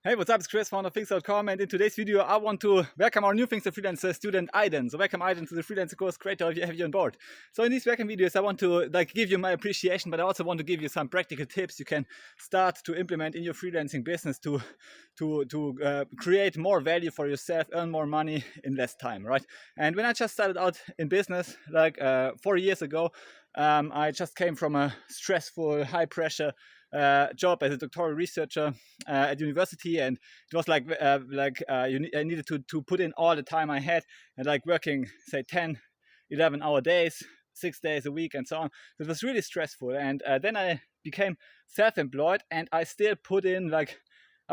Hey, what's up? It's Chris, founder of Things.com, and in today's video, I want to welcome our new Things to Freelancer student, Aiden. So welcome Aiden to the Freelancer course. Great to have you on board. So in these welcome videos, I want to give you my appreciation, but I also want to give you some practical tips you can start to implement in your freelancing business to create more value for yourself, earn more money in less time, right? And when I just started out in business, 4 years ago, I just came from a stressful, high pressure job as a doctoral researcher at university, and it was I needed to put in all the time I had, and working say 10-11 hour days, 6 days a week, and so on. It was really stressful, and then I became self-employed, and I still put in I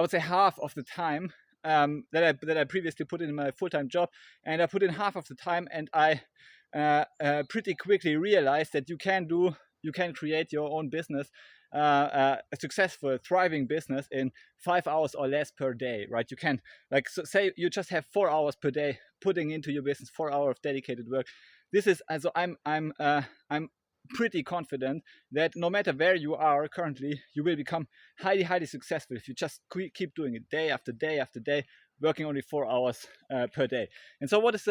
would say half of the time that I previously put in my full-time job, and I put in half of the time, and I pretty quickly realized that you can create your own business, a successful, thriving business in 5 hours or less per day, right? You can say you just have 4 hours per day putting into your business, 4 hours of dedicated work. This is I'm pretty confident that no matter where you are currently, you will become highly successful if you just keep doing it day after day after day, working only 4 hours per day. And so what is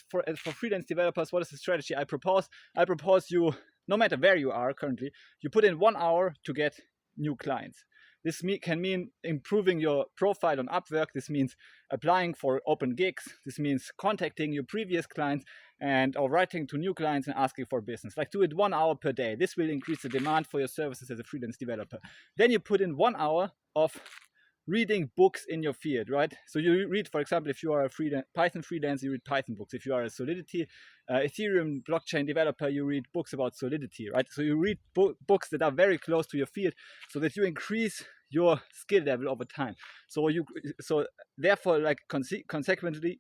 for freelance developers, what is the strategy I propose? I propose you, no matter where you are currently, you put in 1 hour to get new clients. This can mean improving your profile on Upwork. This means applying for open gigs. This means contacting your previous clients or writing to new clients and asking for business. Do it 1 hour per day. This will increase the demand for your services as a freelance developer. Then you put in 1 hour of reading books in your field, right? So you read, for example, if you are a Python freelancer, you read Python books. If you are a Solidity, Ethereum blockchain developer, you read books about Solidity, right? So you read books that are very close to your field, so that you increase your skill level over time. So therefore, consequently,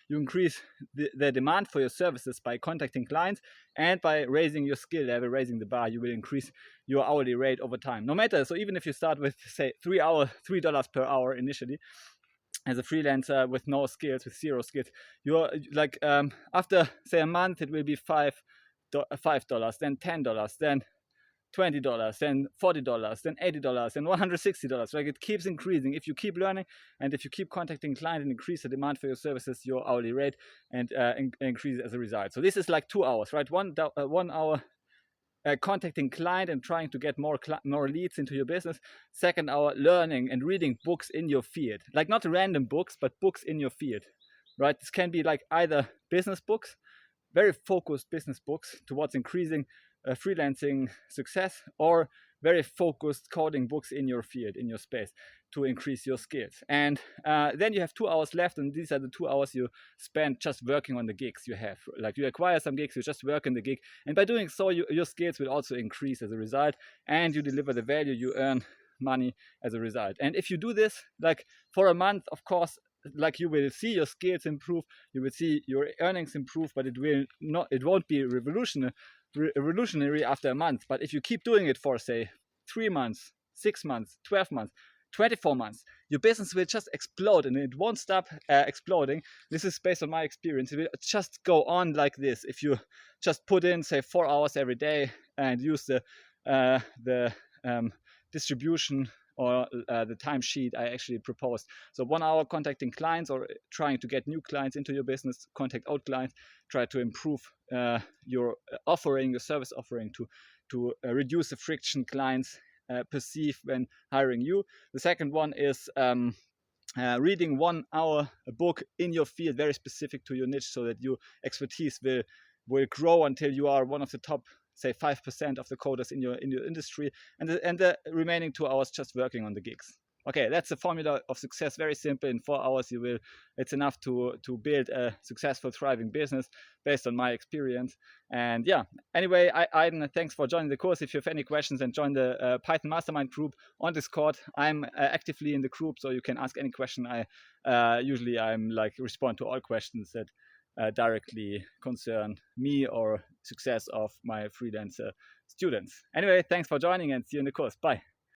you increase the demand for your services by contacting clients, and by raising your skill level, raising the bar, you will increase your hourly rate over time. No matter, so even if you start with say $3 per hour initially as a freelancer with no skills, with zero skills, you're after say a month, it will be $5, then $10, then $20, then $40, then $80, then $160. It keeps increasing if you keep learning, and if you keep contacting clients and increase the demand for your services, your hourly rate and increase as a result. So this is 2 hours, right? 1 hour contacting client and trying to get more leads into your business. 2nd hour learning and reading books in your field, not random books, but books in your field, right? This can be either business books, very focused business books towards increasing freelancing success, or very focused coding books in your field, in your space, to increase your skills. And then you have 2 hours left, and these are the 2 hours you spend just working on the gigs you have. You acquire some gigs, you just work on the gig, and by doing so, your skills will also increase as a result, and you deliver the value, you earn money as a result. And if you do this for a month, of course, you will see your skills improve, you will see your earnings improve, but it won't be revolutionary after a month. But if you keep doing it for say 3 months, 6 months, 12 months, 24 months, your business will just explode, and it won't stop exploding. This is based on my experience. It will just go on like this if you just put in say 4 hours every day and use the distribution or the timesheet I actually proposed. So 1 hour contacting clients or trying to get new clients into your business, contact old clients, try to improve your offering, your service offering, to reduce the friction clients perceive when hiring you. The second one is reading 1 hour a book in your field, very specific to your niche, so that your expertise will grow until you are one of the top, say 5% of the coders in your industry, and the remaining 2 hours just working on the gigs. Okay, that's the formula of success. Very simple. In 4 hours, it's enough to build a successful, thriving business based on my experience. And yeah, anyway, Aiden, thanks for joining the course. If you have any questions, then join the Python Mastermind group on Discord. I'm actively in the group, so you can ask any question. Usually I'm respond to all questions that directly concern me or success of my freelancer students. Anyway, thanks for joining, and see you in the course. Bye.